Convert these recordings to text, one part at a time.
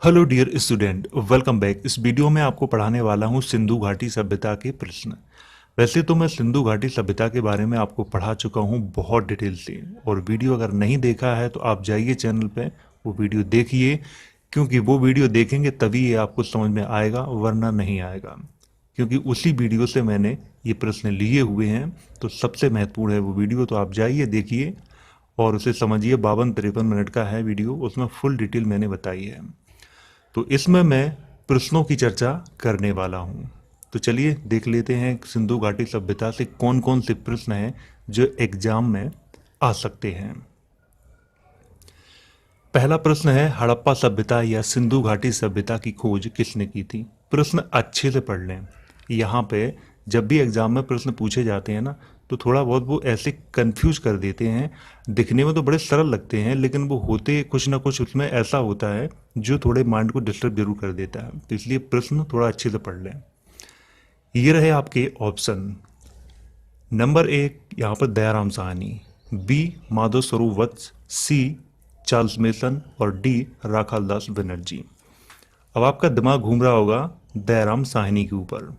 Hello dear student, welcome back. इस video में आपको पढ़ाने वाला हूँ सिंधु घाटी सभ्यता के प्रश्न। वैसे तो मैं सिंधु घाटी सभ्यता के बारे में आपको पढ़ा चुका हूँ बहुत डिटेल से, और वीडियो अगर नहीं देखा है तो आप जाइए चैनल पे, वो वीडियो देखिए, क्योंकि वो वीडियो देखेंगे तभी ये आपको समझ में आएगा, वरना नहीं आएगा। क्योंकि उसी वीडियो से मैंने ये प्रश्न लिए हुए हैं, तो सबसे महत्वपूर्ण है वो वीडियो, तो आप जाइए देखिए और उसे समझिए। 52-53 मिनट का है वीडियो, उसमें फुल डिटेल मैंने बताई है। तो इसमें मैं प्रश्नों की चर्चा करने वाला हूं। तो चलिए देख लेते हैं सिंधु घाटी सभ्यता से कौन कौन से प्रश्न हैं जो एग्जाम में आ सकते हैं। पहला प्रश्न है, हड़प्पा सभ्यता या सिंधु घाटी सभ्यता की खोज किसने की थी। प्रश्न अच्छे से पढ़ लें। यहाँ पे जब भी एग्जाम में प्रश्न पूछे जाते हैं ना, तो थोड़ा बहुत वो ऐसे कंफ्यूज कर देते हैं। दिखने में तो बड़े सरल लगते हैं, लेकिन वो होते कुछ ना कुछ उसमें ऐसा होता है जो थोड़े माइंड को डिस्टर्ब जरूर कर देता है। तो इसलिए प्रश्न थोड़ा अच्छे से पढ़ लें। ये रहे आपके ऑप्शन। नंबर 1 यहाँ पर दयाराम साहनी, बी माधव स्वरूप वत्स, सी चार्ल्स मेसन और डी राखालदास बनर्जी। अब आपका दिमाग घूम रहा होगा दयाराम साहनी के ऊपर,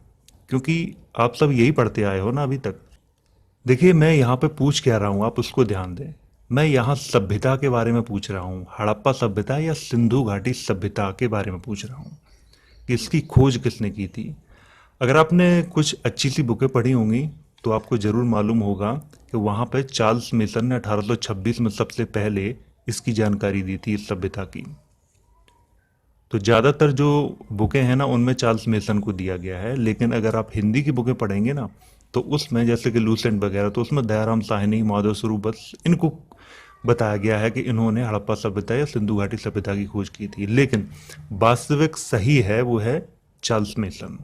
क्योंकि आप सब यही पढ़ते आए हो ना अभी तक। देखिए, मैं यहाँ पे पूछ क्या रहा हूँ, आप उसको ध्यान दें। मैं यहाँ सभ्यता के बारे में पूछ रहा हूँ, हड़प्पा सभ्यता या सिंधु घाटी सभ्यता के बारे में पूछ रहा हूँ कि इसकी खोज किसने की थी। अगर आपने कुछ अच्छी सी बुकें पढ़ी होंगी तो आपको ज़रूर मालूम होगा कि वहाँ पे चार्ल्स मेसन ने 1826 में सबसे पहले इसकी जानकारी दी थी, इस सभ्यता की। तो ज़्यादातर जो बुकें हैं ना, उनमें चार्ल्स मेसन को दिया गया है, लेकिन अगर आप हिंदी की बुकें पढ़ेंगे ना, तो उसमें जैसे कि लूसेंट वगैरह, तो उसमें दयाराम साहनी, माधव स्वरूप बस, इनको बताया गया है कि इन्होंने हड़प्पा सभ्यता या सिंधु घाटी सभ्यता की खोज की थी। लेकिन वास्तविक सही है वो है चार्ल्स मेसन।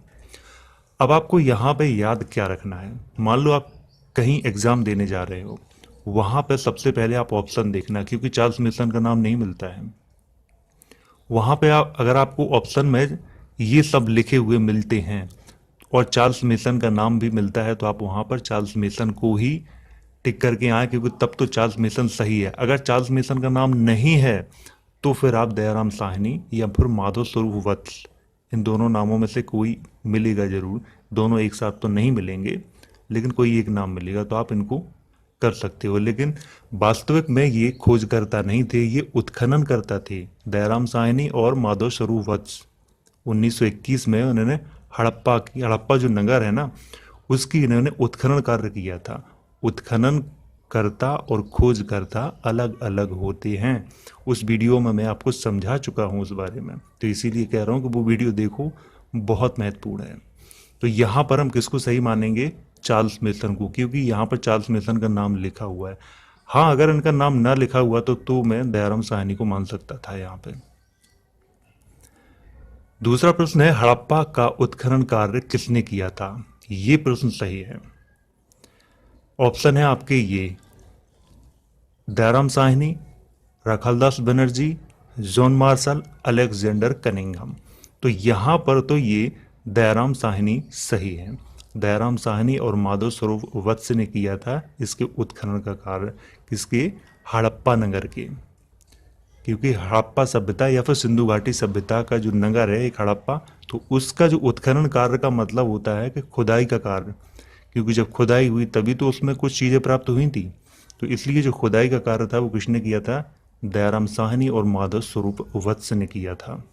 अब आपको यहाँ पे याद क्या रखना है। मान लो आप कहीं एग्जाम देने जा रहे हो, वहां पे सबसे पहले आप ऑप्शन देखना, क्योंकि चार्ल्स मेसन का नाम नहीं मिलता है वहां पे। आप अगर आपको ऑप्शन में ये सब लिखे हुए मिलते हैं और चार्ल्स मेसन का नाम भी मिलता है, तो आप वहां पर चार्ल्स मेसन को ही टिक करके आए, क्योंकि तब तो चार्ल्स मेसन सही है। अगर चार्ल्स मेसन का नाम नहीं है तो फिर आप दयाराम साहनी या फिर माधव स्वरूप वत्स, इन दोनों नामों में से कोई मिलेगा जरूर। दोनों एक साथ तो नहीं मिलेंगे, लेकिन कोई एक नाम मिलेगा, तो आप इनको कर सकते हो। लेकिन वास्तविक में ये खोजकर्ता नहीं थे, ये उत्खनन करता थे। दयाराम साहनी और माधव स्वरूप वत्स 1921 में उन्होंने हड़प्पा जो नगर है ना, उसकी इन्होंने उत्खनन कार्य किया था। उत्खनन करता और खोजकर्ता अलग अलग होते हैं। उस वीडियो में मैं आपको समझा चुका हूं उस बारे में, तो इसीलिए कह रहा हूं कि वो वीडियो देखो, बहुत महत्वपूर्ण है। तो यहाँ पर हम किसको सही मानेंगे? चार्ल्स मेसन को, क्योंकि यहाँ पर चार्ल्स मेसन का नाम लिखा हुआ है। हाँ, अगर इनका नाम ना लिखा हुआ तो मैं दयाराम साहनी को मान सकता था यहाँ पे। दूसरा प्रश्न है, हड़प्पा का उत्खनन कार्य किसने किया था। ये प्रश्न सही है। ऑप्शन है आपके ये, Dayaram Sahni, Rakhaldas Banerjee, John Marshall, Alexander Cunningham. तो यहां पर तो ये दयाराम साहनी सही है। दयाराम साहनी और माधव स्वरूप वत्स ने किया था इसके उत्खनन का कार्य, किसके? हड़प्पा नगर के। क्योंकि हड़प्पा सभ्यता या फिर सिंधु घाटी सभ्यता का जो नगर है एक हड़प्पा, तो उसका जो उत्खनन कार्य का मतलब होता है कि खुदाई का कार्य। क्योंकि जब खुदाई हुई तभी तो उसमें कुछ चीज़ें प्राप्त हुई थी, तो इसलिए जो खुदाई का कार्य था वो किसने किया था? दयाराम साहनी और माधव स्वरूप वत्स ने किया था।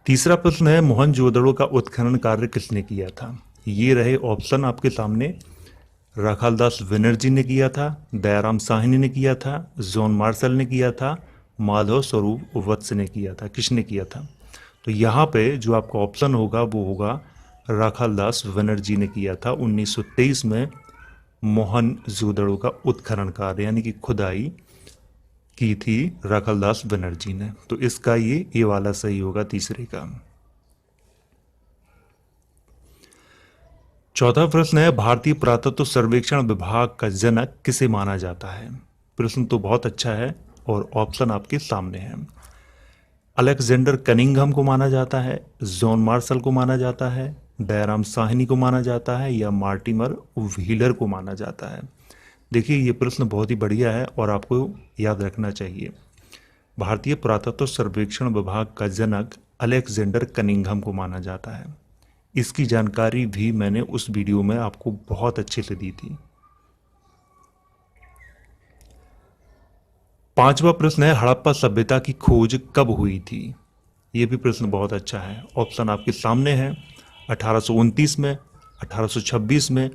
तीसरा प्रश्न है, मोहनजोदड़ो का उत्खनन कार्य किसने किया था। ये रहे ऑप्शन आपके सामने। राखालदास बनर्जी ने किया था, दयाराम साहनी ने किया था, जॉन मार्शल ने किया था, माधव स्वरूप वत्स ने किया था। किसने किया था? तो यहाँ पे जो आपका ऑप्शन होगा वो होगा राखालदास बनर्जी ने किया था। 1923 में मोहनजोदड़ो का उत्खनन कार्य यानी कि खुदाई की थी राखालदास बनर्जी ने। तो इसका ये वाला सही होगा, तीसरे का। चौथा प्रश्न है, भारतीय पुरातत्व सर्वेक्षण विभाग का जनक किसे माना जाता है। प्रश्न तो बहुत अच्छा है और ऑप्शन आपके सामने है। अलेक्जेंडर कनिंघम को माना जाता है, जॉन मार्शल को माना जाता है, दयाराम साहनी को माना जाता है, या मार्टिमर व्हीलर को माना जाता है। देखिए, ये प्रश्न बहुत ही बढ़िया है और आपको याद रखना चाहिए। भारतीय पुरातत्व सर्वेक्षण विभाग का जनक अलेक्जेंडर कनिंघम को माना जाता है। इसकी जानकारी भी मैंने उस वीडियो में आपको बहुत अच्छे से दी थी। 5वां प्रश्न है, हड़प्पा सभ्यता की खोज कब हुई थी? ये भी प्रश्न बहुत अच्छा है। ऑप्शन आपके सामने है, 1829 में, 1826 में,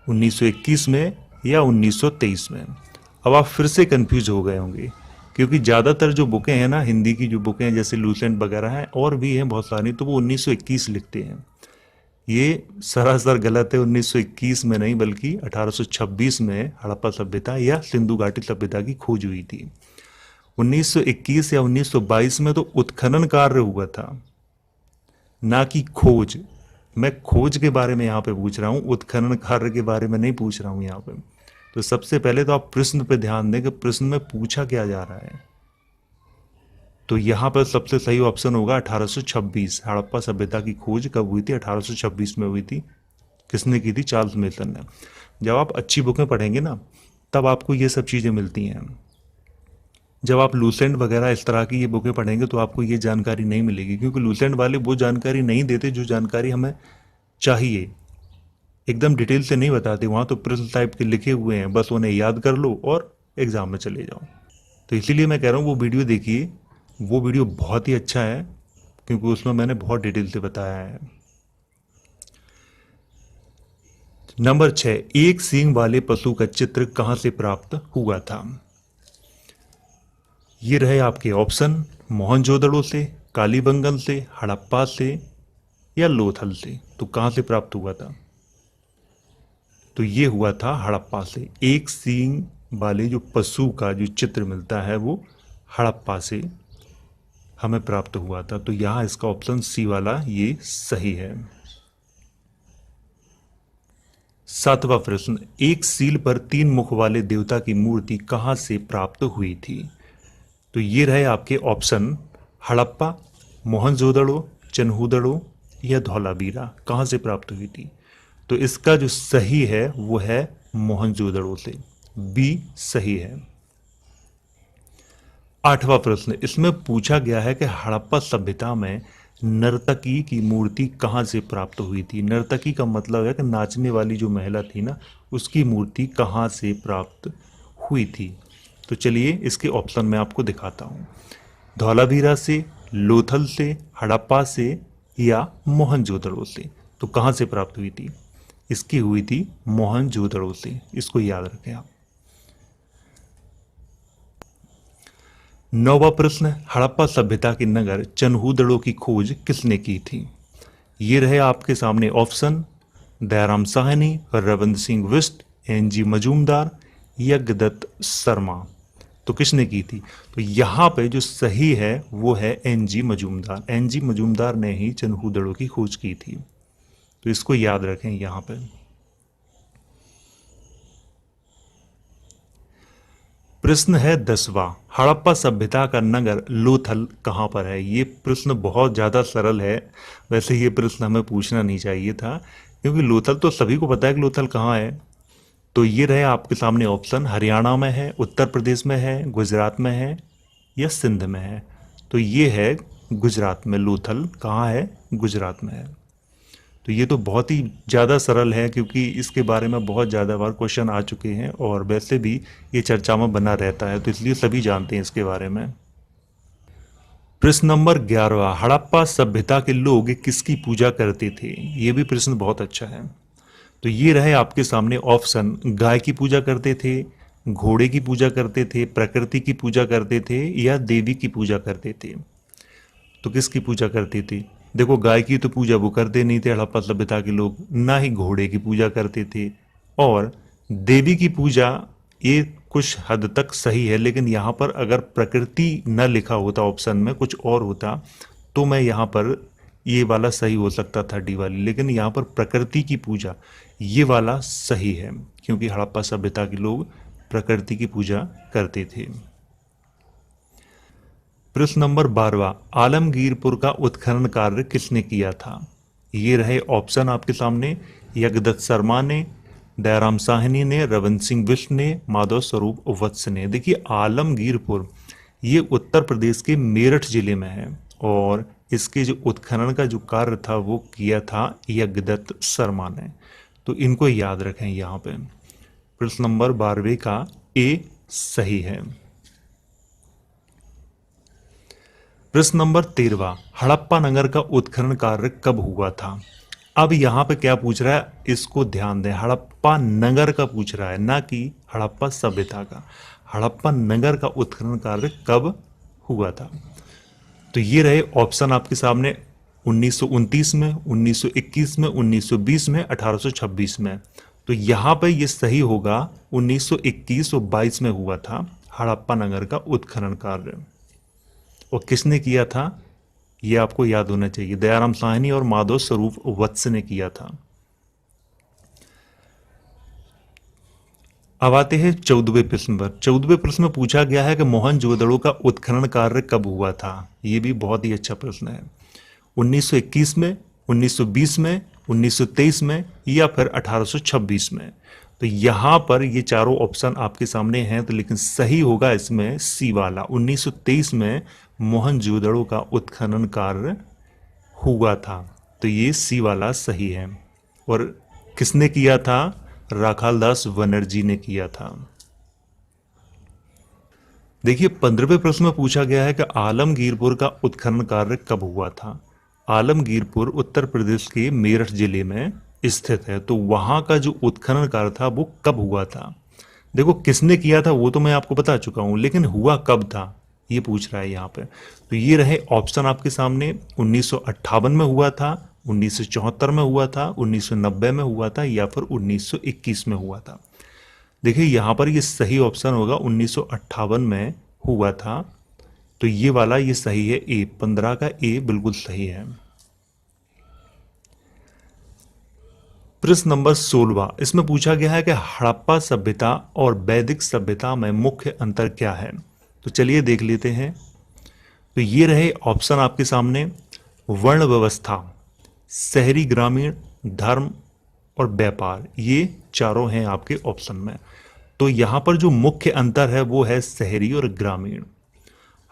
1921 में या 1923 में। अब आप फिर से कंफ्यूज हो गए होंगे, क्योंकि ज़्यादातर जो बुकें हैं ना, हिंदी की जो बुकें हैं जैसे लूसेंट वगैरह हैं और भी हैं बहुत सारी, तो वो 1921 लिखते हैं। ये सरासर गलत है। 1921 में नहीं बल्कि 1826 में हड़प्पा सभ्यता या सिंधु घाटी सभ्यता की खोज हुई थी। 1921 या 1922 में तो उत्खनन कार्य हुआ था, ना कि खोज। मैं खोज के बारे में यहाँ पे पूछ रहा हूँ, उत्खनन कार्य के बारे में नहीं पूछ रहा हूँ यहाँ पे। तो सबसे पहले तो आप प्रश्न पे ध्यान दें कि प्रश्न में पूछा क्या जा रहा है। तो यहाँ पर सबसे सही ऑप्शन होगा 1826। हड़प्पा सभ्यता की खोज कब हुई थी? 1826 में हुई थी। किसने की थी? चार्ल्स मेसन ने। जब आप अच्छी बुकें पढ़ेंगे ना, तब आपको ये सब चीज़ें मिलती हैं। जब आप लूसेंट वगैरह इस तरह की ये बुकें पढ़ेंगे तो आपको ये जानकारी नहीं मिलेगी, क्योंकि लूसेंट वाले वो जानकारी नहीं देते जो जानकारी हमें चाहिए। एकदम डिटेल से नहीं बताते। वहाँ तो प्रश्न टाइप के लिखे हुए हैं, बस उन्हें याद कर लो और एग्जाम में चले जाओ। तो इसीलिए मैं कह रहा हूँ वो वीडियो देखिए, वो वीडियो बहुत ही अच्छा है, क्योंकि उसमें मैंने बहुत डिटेल से बताया है। नंबर 6, एक सींग वाले पशु का चित्र कहाँ से प्राप्त हुआ था? ये रहे आपके ऑप्शन, मोहनजोदड़ो से, कालीबंगन से, हड़प्पा से या लोथल से। तो कहाँ से प्राप्त हुआ था? तो ये हुआ था हड़प्पा से। एक सींग वाले जो पशु का जो चित्र मिलता है वो हड़प्पा से हमें प्राप्त हुआ था। तो यहाँ इसका ऑप्शन सी वाला ये सही है। 7वां प्रश्न, एक सील पर 3 मुख वाले देवता की मूर्ति कहाँ से प्राप्त हुई थी? तो ये रहे आपके ऑप्शन, हड़प्पा, मोहनजोदड़ो, चन्हूदड़ो या धौलावीरा। कहाँ से प्राप्त हुई थी? तो इसका जो सही है वो है मोहनजोदड़ो से। बी सही है। 8वां प्रश्न, इसमें पूछा गया है कि हड़प्पा सभ्यता में नर्तकी की मूर्ति कहाँ से प्राप्त हुई थी? नर्तकी का मतलब है कि नाचने वाली जो महिला थी ना, उसकी मूर्ति कहाँ से प्राप्त हुई थी? तो चलिए इसके ऑप्शन मैं आपको दिखाता हूँ। धौलावीरा से, लोथल से, हड़प्पा से या मोहनजोदड़ो से। तो कहाँ से प्राप्त हुई थी? इसकी हुई थी मोहनजोदड़ो से। इसको याद रखें आप। 9वां प्रश्न, हड़प्पा सभ्यता के नगर चन्हूदड़ो की खोज किसने की थी? ये रहे आपके सामने ऑप्शन, दयाराम साहनी, रविंद्र सिंह बिष्ट, एन.जी. मजूमदार, यज्ञदत्त शर्मा। तो किसने की थी? तो यहाँ पे जो सही है वो है एन.जी. मजूमदार। एन.जी. मजूमदार ने ही चन्हूदड़ो की खोज की थी। तो इसको याद रखें यहाँ पे। प्रश्न है 10वां, हड़प्पा सभ्यता का नगर लोथल कहाँ पर है? ये प्रश्न बहुत ज़्यादा सरल है। वैसे ये प्रश्न हमें पूछना नहीं चाहिए था, क्योंकि लोथल तो सभी को पता है कि लोथल कहाँ है। तो ये रहे आपके सामने ऑप्शन, हरियाणा में है, उत्तर प्रदेश में है, गुजरात में है या सिंध में है। तो ये है गुजरात में। लोथल कहाँ है? गुजरात में है। तो ये तो बहुत ही ज़्यादा सरल है, क्योंकि इसके बारे में बहुत ज़्यादा बार क्वेश्चन आ चुके हैं और वैसे भी ये चर्चा में बना रहता है, तो इसलिए सभी जानते हैं इसके बारे में। प्रश्न नंबर 11, हड़प्पा सभ्यता के लोग किसकी पूजा करते थे? ये भी प्रश्न बहुत अच्छा है। तो ये रहे आपके सामने ऑप्शन, गाय की पूजा करते थे, घोड़े की पूजा करते थे, प्रकृति की पूजा करते थे या देवी की पूजा करते थे। तो किसकी पूजा करते थे? देखो, गाय की तो पूजा वो करते नहीं थे हड़प्पा सभ्यता के लोग, ना ही घोड़े की पूजा करते थे, और देवी की पूजा ये कुछ हद तक सही है, लेकिन यहाँ पर अगर प्रकृति न लिखा होता ऑप्शन में, कुछ और होता, तो मैं यहाँ पर ये वाला सही हो सकता था, डी वाली। लेकिन यहाँ पर प्रकृति की पूजा ये वाला सही है, क्योंकि हड़प्पा सभ्यता के लोग प्रकृति की पूजा करते थे। प्रश्न नंबर 12, आलमगीरपुर का उत्खनन कार्य किसने किया था? ये रहे ऑप्शन आपके सामने, यज्ञदत्त शर्मा ने, दयाराम साहनी ने, रविंद्र सिंह बिष्ट ने, माधव स्वरूप वत्स ने। देखिए, आलमगीरपुर ये उत्तर प्रदेश के मेरठ जिले में है और इसके जो उत्खनन का जो कार्य था वो किया था यज्ञदत्त शर्मा ने। तो इनको याद रखें यहाँ पे। प्रश्न नंबर 12वें का ए सही है। प्रश्न नंबर 13, हड़प्पा नगर का उत्खनन कार्य कब हुआ था? अब यहाँ पे क्या पूछ रहा है, इसको ध्यान दें, हड़प्पा नगर का पूछ रहा है, ना कि हड़प्पा सभ्यता का। हड़प्पा नगर का उत्खनन कार्य कब हुआ था? तो ये रहे ऑप्शन आपके सामने, 1929 में, 1921 में, 1920 में, 1826 में। तो यहाँ पे ये सही होगा, 1921 और 22 में हुआ था हड़प्पा नगर का उत्खनन कार्य। और किसने किया था ये आपको याद होना चाहिए, दयाराम साहनी और माधव स्वरूप वत्स ने किया था। अब आते हैं 14वें प्रश्न पर। 14वें प्रश्न में पूछा गया है कि मोहनजोदड़ो का उत्खनन कार्य कब हुआ था? ये भी बहुत ही अच्छा प्रश्न है। 1921 में, 1920 में, 1923 में या फिर 1826 में? तो यहाँ पर ये चारों ऑप्शन आपके सामने हैं, तो लेकिन सही होगा इसमें सी वाला, 1923 में मोहनजोदड़ो का उत्खनन कार्य हुआ था। तो ये सी वाला सही है। और किसने किया था? राखालदास बनर्जी ने किया था। देखिए 15वें प्रश्न में पूछा गया है कि आलमगीरपुर का उत्खनन कार्य कब हुआ था? आलमगीरपुर उत्तर प्रदेश के मेरठ जिले में स्थित है। तो वहां का जो उत्खनन कार्य था वो कब हुआ था? देखो किसने किया था वो तो मैं आपको बता चुका हूं, लेकिन हुआ कब था ये पूछ रहा है यहाँ पे। तो ये रहे ऑप्शन आपके सामने, 1958 में हुआ था, 1974 में हुआ था, 1990 में हुआ था या फिर 1921 में हुआ था। देखिए यहाँ पर ये सही ऑप्शन होगा, 1958 में हुआ था। तो ये वाला ये सही है, ए 15 का ए बिल्कुल सही है। प्रश्न नंबर 16, इसमें पूछा गया है कि हड़प्पा सभ्यता और वैदिक सभ्यता में मुख्य अंतर क्या है? तो चलिए देख लेते हैं। तो ये रहे ऑप्शन आपके सामने, वर्ण व्यवस्था, शहरी ग्रामीण, धर्म और व्यापार, ये चारों हैं आपके ऑप्शन में। तो यहाँ पर जो मुख्य अंतर है वो है शहरी और ग्रामीण।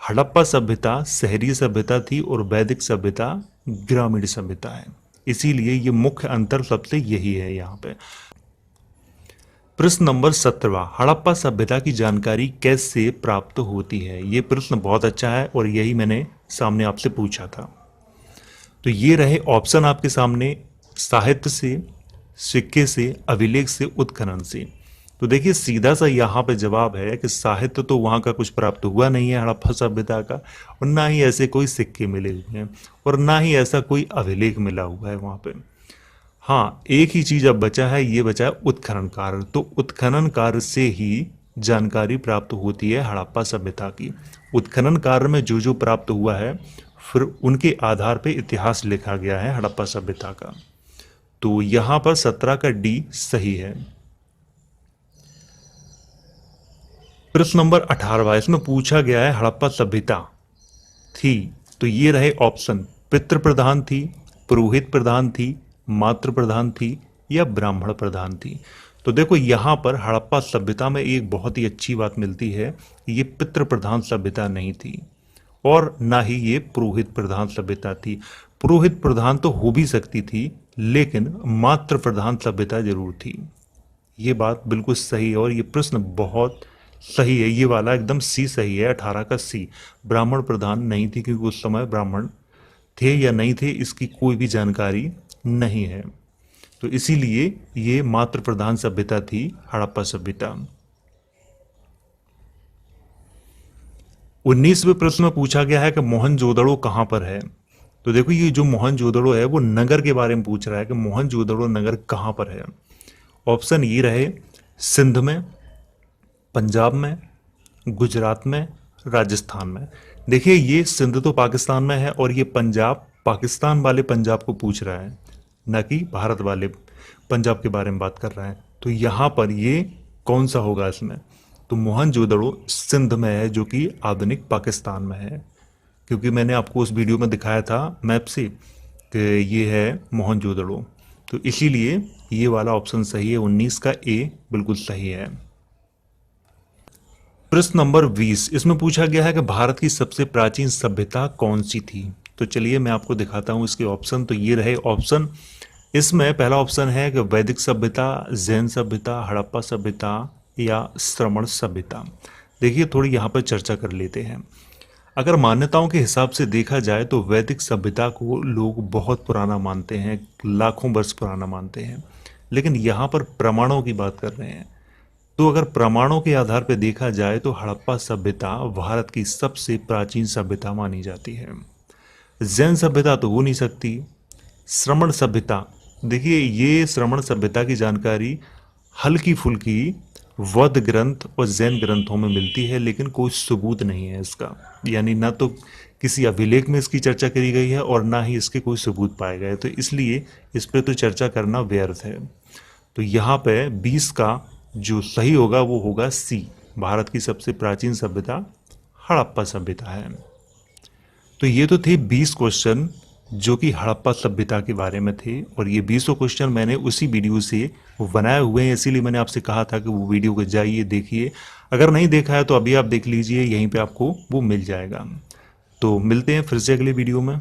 हड़प्पा सभ्यता शहरी सभ्यता थी और वैदिक सभ्यता ग्रामीण सभ्यता है, इसीलिए ये मुख्य अंतर सबसे यही है यहाँ पे। प्रश्न नंबर 17, हड़प्पा सभ्यता की जानकारी कैसे प्राप्त होती है? ये प्रश्न बहुत अच्छा है और यही मैंने सामने आपसे पूछा था। तो ये रहे ऑप्शन आपके सामने, साहित्य से, सिक्के से, अभिलेख से, उत्खनन से। तो देखिए सीधा सा यहाँ पे जवाब है कि साहित्य तो वहाँ का कुछ प्राप्त हुआ नहीं है हड़प्पा सभ्यता का, और ना ही ऐसे कोई सिक्के मिले हुए हैं और ना ही ऐसा कोई अभिलेख मिला हुआ है वहाँ पे। हाँ, एक ही चीज अब बचा है, ये बचा है उत्खनन कार्य। तो उत्खनन कार्य से ही जानकारी प्राप्त होती है हड़प्पा सभ्यता की। उत्खनन कार्य में जो जो प्राप्त हुआ है फिर उनके आधार पे इतिहास लिखा गया है हड़प्पा सभ्यता का। तो यहाँ पर 17 का डी सही है। प्रश्न नंबर 18, इसमें पूछा गया है हड़प्पा सभ्यता थी, तो ये रहे ऑप्शन, पितृ प्रधान थी, पुरोहित प्रधान थी, मातृ प्रधान थी या ब्राह्मण प्रधान थी? तो देखो यहाँ पर हड़प्पा सभ्यता में एक बहुत ही अच्छी बात मिलती है, ये पितृ प्रधान सभ्यता नहीं थी और ना ही ये पुरोहित प्रधान सभ्यता थी। पुरोहित प्रधान तो हो भी सकती थी लेकिन मातृ प्रधान सभ्यता जरूर थी। ये बात बिल्कुल सही है और ये प्रश्न बहुत सही है, ये वाला एकदम सी सही है, 18 का सी। ब्राह्मण प्रधान नहीं थी क्योंकि उस समय ब्राह्मण थे या नहीं थे इसकी कोई भी जानकारी नहीं है, तो इसीलिए ये मातृ प्रधान सभ्यता थी हड़प्पा सभ्यता। 19वें प्रश्न में पूछा गया है कि मोहनजोदड़ो कहां पर है? तो देखो ये जो मोहनजोदड़ो है वो नगर के बारे में पूछ रहा है कि मोहनजोदड़ो नगर कहां पर है। ऑप्शन ये रहे, सिंध में, पंजाब में, गुजरात में, राजस्थान में। देखिए ये सिंध तो पाकिस्तान में है और ये पंजाब पाकिस्तान वाले पंजाब को पूछ रहा है, न कि भारत वाले पंजाब के बारे में बात कर रहा है। तो यहाँ पर ये कौन सा होगा इसमें? तो मोहनजोदड़ो सिंध में है जो कि आधुनिक पाकिस्तान में है, क्योंकि मैंने आपको उस वीडियो में दिखाया था मैप से कि ये है मोहनजोदड़ो, तो इसीलिए ये वाला ऑप्शन सही है, 19 का ए बिल्कुल सही है। प्रश्न नंबर 20, इसमें पूछा गया है कि भारत की सबसे प्राचीन सभ्यता कौन सी थी। तो चलिए मैं आपको दिखाता हूँ इसके ऑप्शन। तो ये रहे ऑप्शन। इसमें पहला ऑप्शन है कि वैदिक सभ्यता, जैन सभ्यता, हड़प्पा सभ्यता या श्रमण सभ्यता। देखिए थोड़ी यहाँ पर चर्चा कर लेते हैं। अगर मान्यताओं के हिसाब से देखा जाए तो वैदिक सभ्यता को लोग बहुत पुराना मानते हैं, लाखों वर्ष पुराना मानते हैं। लेकिन यहाँ पर प्रमाणों की बात कर रहे हैं, तो अगर प्रमाणों के आधार पर देखा जाए तो हड़प्पा सभ्यता भारत की सबसे प्राचीन सभ्यता मानी जाती है। जैन सभ्यता तो हो नहीं सकती। श्रमण सभ्यता, देखिए ये श्रमण सभ्यता की जानकारी हल्की फुल्की वध ग्रंथ और जैन ग्रंथों में मिलती है, लेकिन कोई सबूत नहीं है इसका। यानी ना तो किसी अभिलेख में इसकी चर्चा करी गई है और ना ही इसके कोई सबूत पाए गए, तो इसलिए इस पर तो चर्चा करना व्यर्थ है। तो यहाँ पे 20 का जो सही होगा वो होगा सी, भारत की सबसे प्राचीन सभ्यता हड़प्पा सभ्यता है। तो ये तो थे 20 क्वेश्चन जो कि हड़प्पा सभ्यता के बारे में थे, और ये 20 क्वेश्चन मैंने उसी वीडियो से बनाए हुए हैं, इसीलिए मैंने आपसे कहा था कि वो वीडियो को जाइए देखिए। अगर नहीं देखा है तो अभी आप देख लीजिए, यहीं पे आपको वो मिल जाएगा। तो मिलते हैं फिर से अगले वीडियो में।